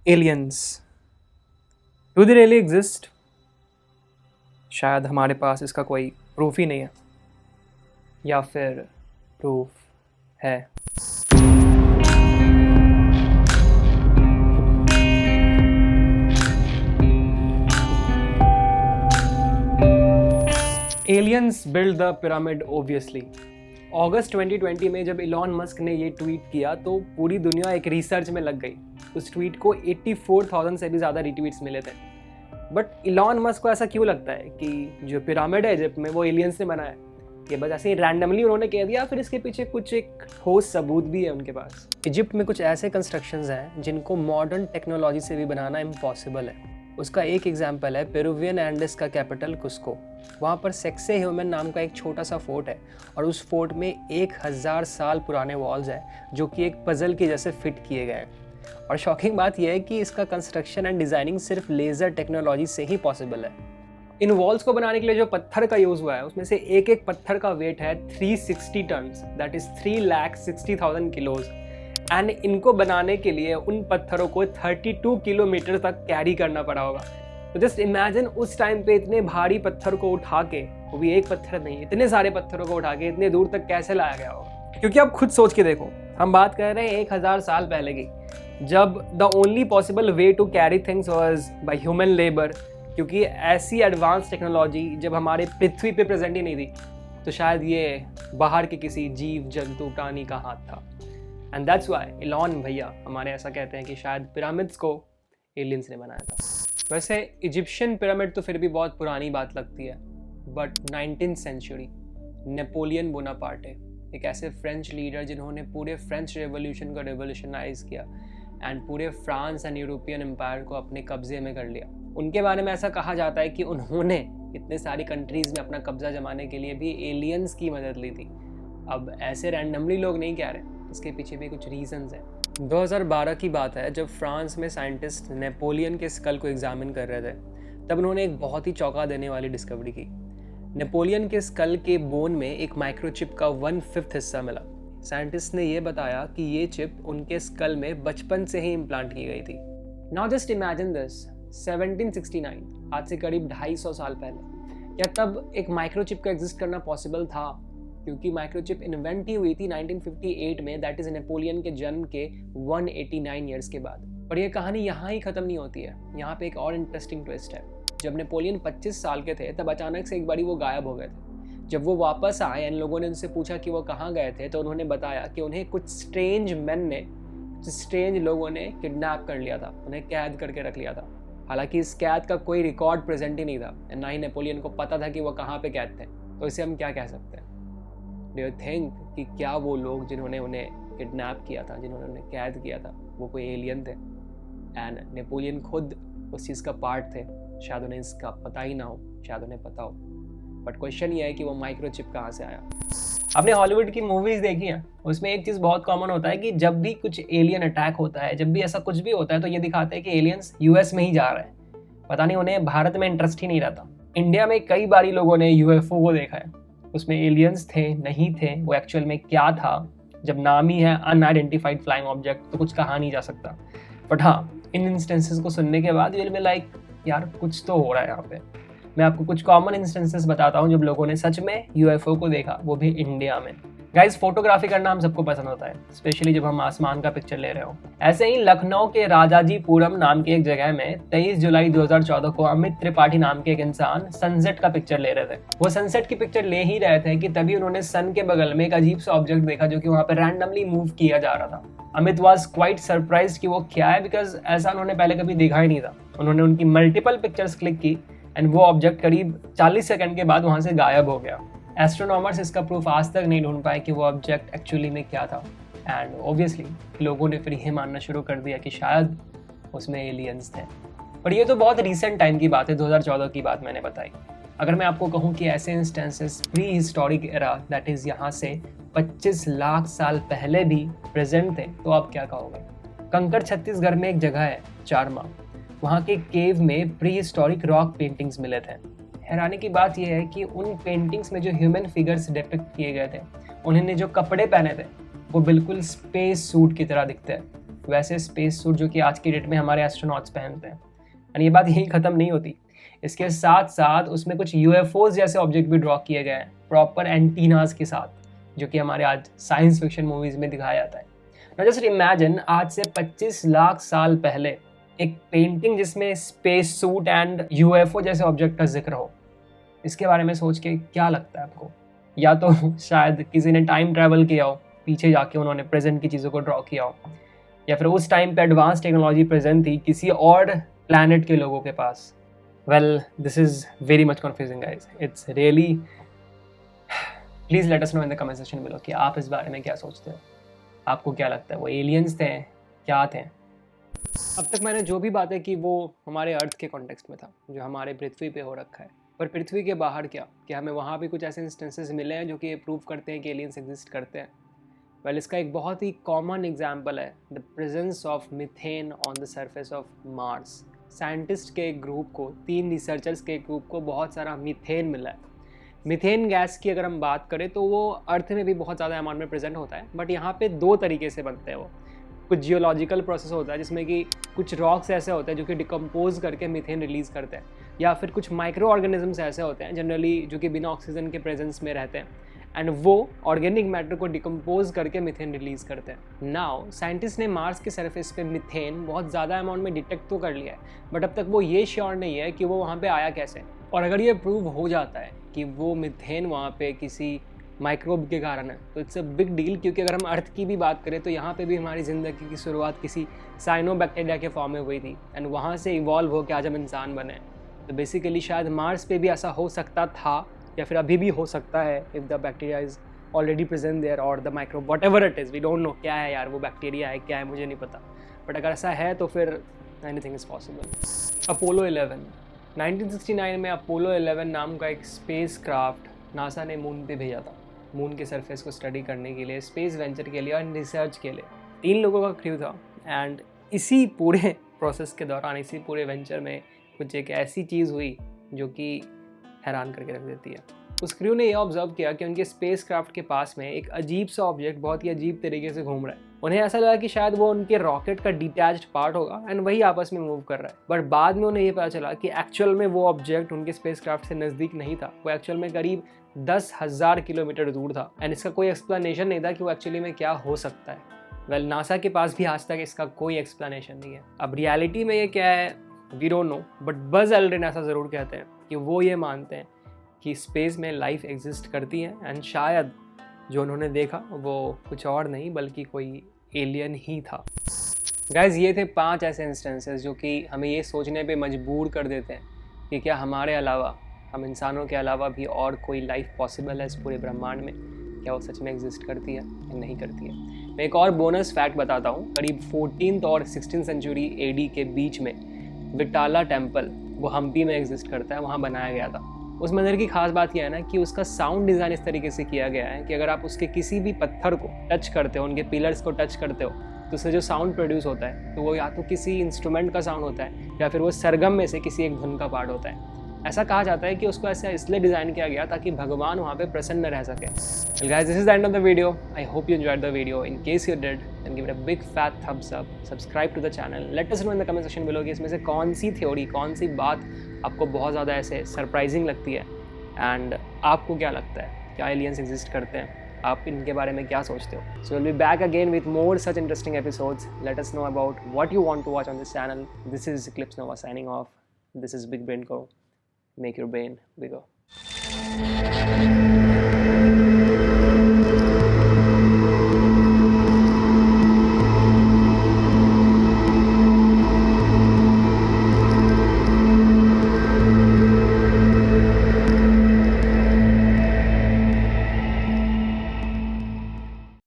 Aliens. Do they really exist? शायद हमारे पास इसका कोई प्रूफ ही नहीं है, या फिर प्रूफ है। Aliens build the pyramid obviously. अगस्त 2020 में जब इलॉन मस्क ने ये ट्वीट किया तो पूरी दुनिया एक रिसर्च में लग गई। उस ट्वीट को 84,000 से भी ज़्यादा रिट्वीट्स मिले थे। बट इलॉन मस्क को ऐसा क्यों लगता है कि जो पिरामिड है इजिप्ट में वो एलियंस ने बनाया? ये बस ऐसे ही रैंडमली उन्होंने कह दिया, फिर इसके पीछे कुछ एक ठोस सबूत भी है उनके पास। इजिप्ट में कुछ ऐसे कंस्ट्रक्शंस हैं जिनको मॉडर्न टेक्नोलॉजी से भी बनाना इम्पॉसिबल है। उसका एक एग्जाम्पल है पेरुवियन एंडीज का कैपिटल कुस्को। वहाँ पर सेक्से ह्यूमन नाम का एक छोटा सा फोर्ट है और उस फोर्ट में 1000 साल पुराने वॉल्स हैं जो कि एक पजल की जैसे फिट किए गए हैं। और शॉकिंग बात यह है कि इसका कंस्ट्रक्शन एंड डिज़ाइनिंग सिर्फ लेज़र टेक्नोलॉजी से ही पॉसिबल है। इन वॉल्स को बनाने के लिए जो पत्थर का यूज़ हुआ है उसमें से एक एक पत्थर का वेट है 360 ton, that is 3,60,000 kilos. And इनको बनाने के लिए उन पत्थरों को 32 किलोमीटर तक कैरी करना पड़ा होगा। तो जस्ट इमेजिन उस टाइम पे इतने भारी पत्थर को उठा के, वो भी एक पत्थर नहीं, इतने सारे पत्थरों को उठा के इतने दूर तक कैसे लाया गया होगा। क्योंकि आप खुद सोच के देखो, हम बात कर रहे हैं 1000 साल पहले की, जब the only possible way to carry things was by human labour. क्योंकि ऐसी एडवांस टेक्नोलॉजी जब हमारे पृथ्वी पे प्रेजेंट ही नहीं थी, तो शायद ये बाहर के किसी जीव जंतु प्राणी का हाथ था। एंड दैट्स व्हाई इलॉन भैया हमारे ऐसा कहते हैं कि शायद पिरामिड्स को एलियंस ने बनाया था। वैसे इजिप्शियन पिरामिड तो फिर भी बहुत पुरानी बात लगती है, but 19th century Napoleon Bonaparte, एक ऐसे फ्रेंच लीडर जिन्होंने पूरे फ्रेंच रेवोल्यूशन को रेवोल्यूशनाइज किया एंड पूरे फ्रांस एंड यूरोपियन एम्पायर को अपने कब्जे में कर लिया। उनके बारे में ऐसा कहा जाता है कि उन्होंने इतने सारी कंट्रीज़ में अपना कब्जा जमाने के लिए भी एलियंस की मदद ली थी। अब ऐसे रैंडमली लोग नहीं कह रहे, इसके पीछे भी कुछ रीजंस हैं। 2012 की बात है जब फ्रांस में साइंटिस्ट नेपोलियन के स्कल को एग्जामिन कर रहे थे, तब उन्होंने एक बहुत ही चौंका देने वाली डिस्कवरी की। नेपोलियन के स्कल के बोन में एक माइक्रोचिप का 1/5 हिस्सा मिला। साइंटिस्ट ने यह बताया कि ये चिप उनके स्कल में बचपन से ही इम्प्लांट की गई थी। नाउ जस्ट इमेजिन दिस, 1769, आज से करीब 250 साल पहले, क्या तब एक माइक्रोचिप का एग्जिस्ट करना पॉसिबल था? क्योंकि माइक्रोचिप इन्वेंट ही हुई थी 1958 में, दैट इज नेपोलियन के जन्म के 189 ईयर्स के बाद। पर यह कहानी यहाँ ही ख़त्म नहीं होती है, यहाँ पे एक और इंटरेस्टिंग ट्विस्ट है। जब नेपोलियन 25 साल के थे तब अचानक से एक बारी वो गायब हो गए थे। जब वो वापस आए एंड लोगों ने उनसे पूछा कि वो कहाँ गए थे, तो उन्होंने बताया कि उन्हें कुछ स्ट्रेंज लोगों ने किडनैप कर लिया था, उन्हें कैद करके रख लिया था। हालांकि इस कैद का कोई रिकॉर्ड प्रेजेंट ही नहीं था, ना ही नेपोलियन को पता था कि वो कहाँ पे कैद थे। तो इसे हम क्या कह सकते हैं? डू यू थिंक कि क्या वो लोग जिन्होंने उन्हें किडनैप किया था, जिन्होंने उन्हें कैद किया था, वो कोई एलियन थे? एंड नेपोलियन खुद उस चीज़ का पार्ट थे। शायद उन्हें इसका पता ही ना हो, शायद उन्हें पता हो। बट क्वेश्चन ये है कि वो माइक्रोचिप कहाँ से आया। आपने हॉलीवुड की मूवीज़ देखी हैं, उसमें एक चीज़ बहुत कॉमन होता है कि जब भी कुछ एलियन अटैक होता है, जब भी ऐसा कुछ भी होता है, तो ये दिखाते हैं कि एलियंस यूएस में ही जा रहे हैं। पता नहीं उन्हें भारत में इंटरेस्ट ही नहीं रहता। इंडिया में कई बारी लोगों ने यूएफओ को देखा है, उसमें एलियंस थे नहीं थे, वो एक्चुअल में क्या था। जब नाम ही है अनआइडेंटिफाइड फ्लाइंग ऑब्जेक्ट, तो कुछ कहा नहीं जा सकता। बट हाँ, इन इंस्टेंसेस को सुनने के बाद विल बी लाइक, यार कुछ तो हो रहा है यहाँ पे। मैं आपको कुछ कॉमन इंस्टेंसेस बताता हूँ जब लोगों ने सच में यूएफओ को देखा, वो भी इंडिया में। गाइस, फोटोग्राफी करना हम सबको पसंद होता है, स्पेशली जब हम आसमान का पिक्चर ले रहे हो। ऐसे ही लखनऊ के राजाजीपुरम नाम की एक जगह में 23 जुलाई 2014 को अमित त्रिपाठी नाम के एक इंसान सनसेट का पिक्चर ले रहे थे। वो सनसेट की पिक्चर ले ही रहे थे कि तभी उन्होंने सन के बगल में एक अजीब सा ऑब्जेक्ट देखा जो कि वहाँ पे रैंडमली मूव किया जा रहा था। अमित वाज क्वाइट सरप्राइज्ड कि वो क्या है, बिकॉज ऐसा उन्होंने पहले कभी देखा ही नहीं था। उन्होंने उनकी मल्टीपल पिक्चर्स क्लिक की एंड वो ऑब्जेक्ट करीब 40 सेकंड के बाद वहाँ से गायब हो गया। एस्ट्रोनॉमर्स इसका प्रूफ आज तक नहीं ढूंढ पाए कि वो ऑब्जेक्ट एक्चुअली में क्या था। एंड ऑब्वियसली लोगों ने फिर ये मानना शुरू कर दिया कि शायद उसमें एलियंस थे। पर ये तो बहुत रिसेंट टाइम की बात है, 2014 की बात मैंने बताई। अगर मैं आपको कहूँ कि ऐसे instances pre historic era, that is यहाँ से 25 लाख साल पहले भी प्रेजेंट थे, तो आप क्या कहोगे? कंकड़ छत्तीसगढ़ में एक जगह है चारमा, वहाँ के केव में प्री हिस्टोरिक रॉक पेंटिंग्स मिले थे। हैरानी की बात यह है कि उन पेंटिंग्स में जो ह्यूमन फिगर्स डिपिक्ट किए गए थे, उन्होंने जो कपड़े पहने थे वो बिल्कुल स्पेस सूट की तरह दिखते हैं। वैसे स्पेस सूट जो कि आज की डेट में हमारे एस्ट्रोनॉट्स पहनते हैं। एंड ये बात यहीं ख़त्म नहीं होती, इसके साथ साथ उसमें कुछ UFOs जैसे ऑब्जेक्ट भी ड्रॉ किए गए हैं प्रॉपर एंटीनास के साथ, जो कि हमारे आज साइंस फिक्शन मूवीज़ में दिखाया जाता है। नाउ जस्ट इमेजिन, आज से 25 लाख साल पहले एक पेंटिंग जिसमें स्पेस सूट एंड UFO जैसे ऑब्जेक्ट का जिक्र हो। इसके बारे में सोच के क्या लगता है आपको? या तो शायद किसी ने टाइम ट्रैवल किया हो, पीछे जाके उन्होंने प्रेजेंट की चीज़ों को ड्रॉ किया हो, या फिर उस टाइम पे एडवांस टेक्नोलॉजी प्रेजेंट थी किसी और प्लैनेट के लोगों के पास। Well, this is very much confusing guys, it's really. Please let us know in the comment section below कि आप इस बारे में क्या सोचते हो। आपको क्या लगता है, वो एलियंस थे, क्या थे? अब तक मैंने जो भी बातें की वो हमारे अर्थ के कॉन्टेक्स्ट में था, जो हमारे पृथ्वी पे हो रखा है। पर पृथ्वी के बाहर क्या हमें वहाँ भी कुछ ऐसे इंस्टेंसेस मिले हैं जो कि ये प्रूव करते हैं कि एलियंस एग्जिस्ट करते हैं? वेल, इसका एक बहुत ही कॉमन एग्जाम्पल है the presence of methane on the surface of Mars. Scientist के एक ग्रुप को, 3 रिसर्चर्स के एक ग्रुप को बहुत सारा मीथेन मिला है। मीथेन गैस की अगर हम बात करें तो वो अर्थ में भी बहुत ज़्यादा अमाउंट में प्रेजेंट होता है, बट यहाँ पे 2 तरीके से बनते हैं वो। कुछ जियोलॉजिकल प्रोसेस होता है जिसमें कि कुछ रॉक्स ऐसे होते हैं जो कि डिकम्पोज करके मीथेन रिलीज़ करते हैं, या फिर कुछ माइक्रो ऑर्गेनिजम्स ऐसे होते हैं जनरली जो कि बिना ऑक्सीजन के प्रेजेंस में रहते हैं, एंड वो ऑर्गेनिक मैटर को डिकम्पोज करके मीथेन रिलीज़ करते हैं। नाउ साइंटिस्ट ने मार्स के सरफेस पे मीथेन बहुत ज़्यादा अमाउंट में डिटेक्ट तो कर लिया है, बट अब तक वो ये श्योर नहीं है कि वो वहाँ पे आया कैसे। और अगर ये प्रूव हो जाता है कि वो मीथेन वहाँ पे किसी माइक्रोब के कारण है तो इट्स अ बिग डील, क्योंकि अगर हम अर्थ की भी बात करें तो यहाँ पे भी हमारी ज़िंदगी की शुरुआत किसी साइनोबैक्टीरिया के फॉर्म में हुई थी, एंड वहाँ से इवॉल्व हो के आज हम इंसान बने। तो बेसिकली शायद मार्स पे भी ऐसा हो सकता था, या फिर अभी भी हो सकता है, if the bacteria is already present there और the microbe whatever it is, we don't know क्या है यार वो बैक्टीरिया है क्या है मुझे नहीं पता, बट अगर ऐसा है तो फिर एनीथिंग इज़ पॉसिबल। अपोलो 11 1969 में अपोलो 11 नाम का एक स्पेस क्राफ्ट नासा ने मून पे भेजा था, मून के सरफेस को स्टडी करने के लिए, स्पेस वेंचर के लिए और रिसर्च के लिए। 3 लोगों का क्रू था, एंड इसी पूरे प्रोसेस के दौरान, इसी पूरे वेंचर में कुछ एक ऐसी चीज़ हुई जो कि हैरान करके रख देती है। उस क्रू ने यह ऑब्जर्व किया कि उनके स्पेस क्राफ्ट के पास में एक अजीब सा ऑब्जेक्ट बहुत ही अजीब तरीके से घूम रहा है। उन्हें ऐसा लगा कि शायद वो उनके रॉकेट का डिटैच्ड पार्ट होगा एंड वही आपस में मूव कर रहा है, बट बाद में उन्हें ये पता चला कि एक्चुअल में वो ऑब्जेक्ट उनके स्पेस क्राफ्ट से नज़दीक नहीं था, वो एक्चुअल में करीब 10,000 किलोमीटर दूर था, एंड इसका कोई एक्सप्लेनेशन नहीं था कि वो एक्चुअली में क्या हो सकता है। वेल, नासा के पास भी आज तक इसका कोई एक्सप्लेनेशन नहीं है। अब रियलिटी में ये क्या है we don't know, but Buzz Aldrin ऐसा ज़रूर कहते हैं कि वो ये मानते हैं कि स्पेस में लाइफ एग्जिस्ट करती है, एंड शायद जो उन्होंने देखा वो कुछ और नहीं बल्कि कोई एलियन ही था। गाइज, ये थे 5 ऐसे इंस्टेंसेस जो कि हमें ये सोचने पे मजबूर कर देते हैं कि क्या हमारे अलावा, हम इंसानों के अलावा भी और कोई लाइफ पॉसिबल है इस पूरे ब्रह्मांड में, क्या वो सच में एग्जिस्ट करती है या नहीं करती है। मैं एक और बोनस फैक्ट बताता हूँ। करीब 14th और 16th सेंचुरी AD के बीच में विटाला टेम्पल, वो हम्पी में एग्जिस्ट करता है, वहाँ बनाया गया था। उस मंदिर की खास बात यह है ना कि उसका साउंड डिज़ाइन इस तरीके से किया गया है कि अगर आप उसके किसी भी पत्थर को टच करते हो, उनके पिलर्स को टच करते हो, तो उससे जो साउंड प्रोड्यूस होता है तो वो या तो किसी इंस्ट्रूमेंट का साउंड होता है या फिर वो सरगम में से किसी एक धुन का पार्ट होता है। ऐसा कहा जाता है कि उसको ऐसा इसलिए डिज़ाइन किया गया ताकि भगवान वहाँ पे प्रसन्न रह सके। Well guys, this is the end of the video. I hope you enjoyed the video. In case you did, then give it a big fat thumbs up. Subscribe to the channel. Let us know in the comment section below कि इसमें से कौन सी theory, कौन सी बात आपको बहुत ज़्यादा ऐसे सरप्राइजिंग लगती है, एंड आपको क्या लगता है, क्या एलियंस एग्जिस्ट करते हैं, आप इनके बारे में क्या सोचते हो। So we'll be back again with more such interesting episodes. Let us know about what you want to watch on this channel. This is Eclipse Nova signing off. This is Big Brain Co. Make your brain bigger.